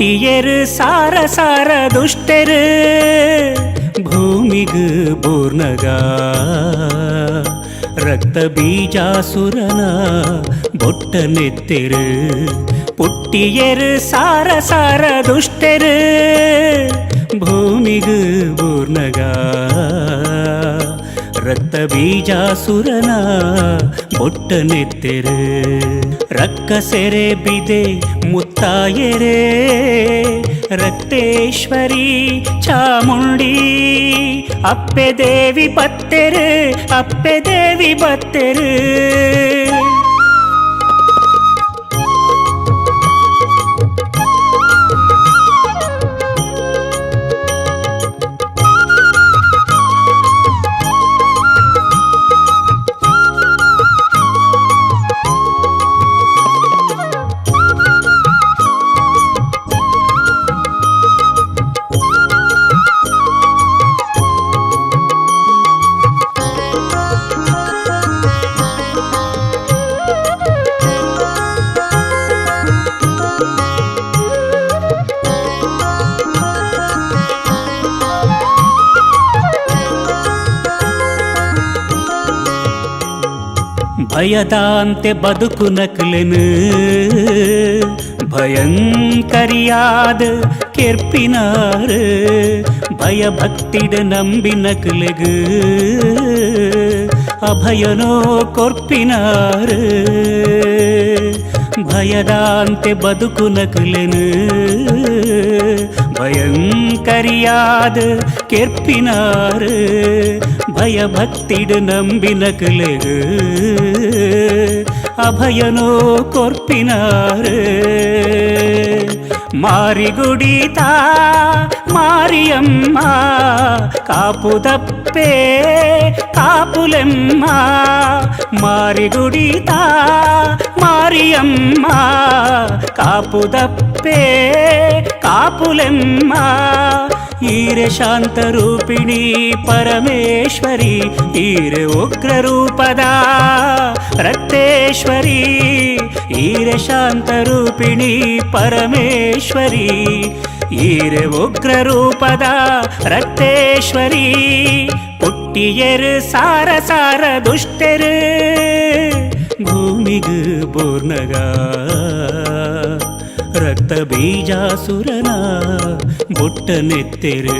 ಹುಟ್ಟಿಯರು ಸಾರ ಸಾರ ದುಷ್ಟರು ಭೂಮಿಗೆ ಬೋರ್ನಗ ರಕ್ತ ಬೀಜಾಸುರನ ಬೊಟ್ಟ ನೆತ್ತೆರು ಪುಟ್ಟಿಯರು ಸಾರ ಸಾರ ದುಷ್ಟರು ಭೂಮಿಗೆ ಬೋರ್ನಗ ರಕ್ತ ಬೀಜಾಸುರನ ಬೊಟ್ಟ ನೆತ್ತೆರು ರಕ್ಕ ಸೆರೆ ಬಿದೆ ಮುತ್ತಾಯರೆ ರಕ್ತೇಶ್ವರಿ ಚಾಮುಂಡಿ ಅಪ್ಪೆ ದೇವಿ ಬತ್ತೆರು ಅಪ್ಪೆ ದೇವಿ ಬತ್ತೆರು ಭಯದಾಂತೆ ಬದುಕು ನಕಲೆನು ಭಯಂಕರಿಯಾದ ಕೆರ್ಪಿನಾರ ಭಯಭಕ್ತಿಡ ನಂಬಿ ನಕಲೆಗು ಅಭಯನೋ ಕೊರ್ಪಿನಾರ ಭಯದಾಂತೆ ಬದುಕು ನಕಲೆನು ಭಯಂಕರಿಯಾದ ಕೆರ್ಪಿನಾರ ಭಯಭಕ್ತಿಡ ನಂಬಿ ನಕಲೆಗು ಅಭಯನೋ ಕೊರ್ಪಿನಾರ ಮಾರಿಗುಡಿತ ಮಾರಿಯಮ್ಮ ಕಾಪುದಪ್ಪೆ ಕಾಪುಲೆಮ್ಮ ಮಾರಿಗುಡಿತ ಮಾರಿಯಮ್ಮ ಕಾಪುದಪ್ಪೆ ಕಾಪುಲೆಮ್ಮ ಈರೆ ಶಾಂತ ರೂಪಿಣಿ ಪರಮೇಶ್ವರಿ ಈರೆ ಉಗ್ರ ರೂಪದ ರಕ್ತೇಶ್ವರಿ ಈರೆ ಶಾಂತ ರೂಪಿಣಿ ಪರಮೇಶ್ವರಿ ಈರೆ ಉಗ್ರ ರೂಪದ ರಕ್ತೇಶ್ವರಿ ಪುಟ್ಟಿಯರು ಸಾರ ಸಾರ ದುಷ್ಟರು ಭೂಮಿಗೆ ಬೋರ್ನಗ ರಕ್ತ ಬೀಜಾಸುರನ ಬೊಟ್ಟ ನೆತ್ತೆರು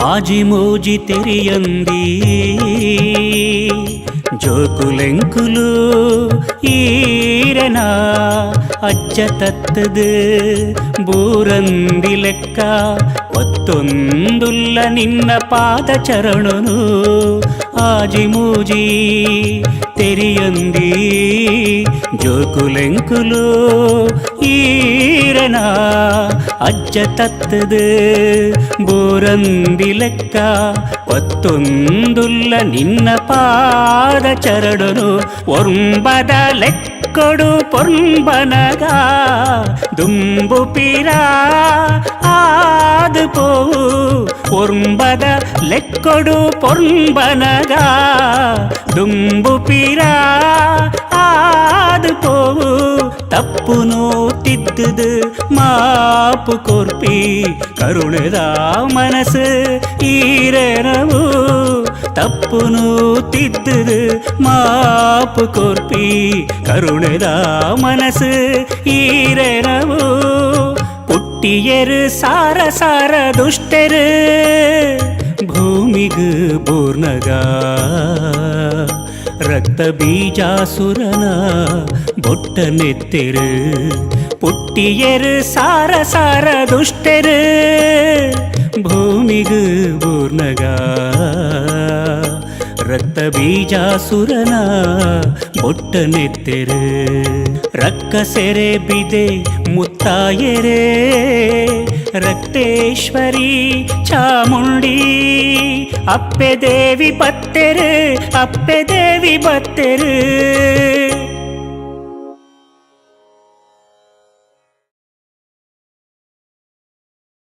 ఆజి మోజి తెరియంది జోకులెంకులు ఈరన అజ్ಜ ತತ್ತದು ಬೂರಂದಿ ಲೆಕ್ಕ ಒತ್ತೊಂದುಲ್ಲ ನಿನ್ನ ಪಾದ ಚರಣನು ಆಜಿ ಮೂಜಿ ತೆರಿಯಂದಿ ಜೋಕುಲೆಂಕುಲು ಈರನ ಅಜ್ಜ ತತ್ತದು ಬೂರಂದಿ ಲೆಕ್ಕ ಒತ್ತೊಂದುಲ್ಲ ನಿನ್ನ ಪಾದ ಚರಣನು ಒರ್ಂಬದ ಲೆಕ್ಕೊಡು ಪೊರ್ಂಬನಗ ದುಂಬು ಪಿರ ಆದು ಪೋವು ಒರ್ಂಬದ ಲೆಕ್ಕೊಡು ಪೊರ್ಂಬನಗ ದುಂಬು ಪಿರ ಆದು ಪೋವು ತಪ್ಪುನು ತಿದ್ದುದು ಮಾಪು ಕೊರ್ಪಿ ಕರುಣದ ಮನಸ್ಸು ಈರನವು ತಪ್ಪುನು ತಿದ್ದುದು ಮಾಪು ಕೊರ್ಪಿ ಕರುಣದ ಮನಸ್ಸು ಈರನವು ಪುಟ್ಟಿಯರು ಸಾರ ಸಾರ ದುಷ್ಟರು ಭೂಮಿ ಭೂಮಿಗು ಬೂರ್ನಗ ರಕ್ತ ಬೀಜಾಸುರನ ಬೊಟ್ಟ ನೆತ್ತೆರು ಪುಟ್ಟಿಯರು ಸಾರ ಸಾರ ದುಷ್ಟರು ಭೂಮಿಗು ಬೂರ್ನಗ ರಕ್ತ ಬೀಜಾಸುರನ ಬೊಟ್ಟ ನೆತ್ತೆರು ರಕ್ಕ ಸೆರೆ ಬಿದೆ ಮುತ್ತಾಯರೆ ರಕ್ತೇಶ್ವರಿ ಚಾಮುಂಡಿ ಅಪ್ಪೆ ದೇವಿ ಬತ್ತೆರು ಅಪ್ಪೆ ದೇವಿ ಬತ್ತೆರು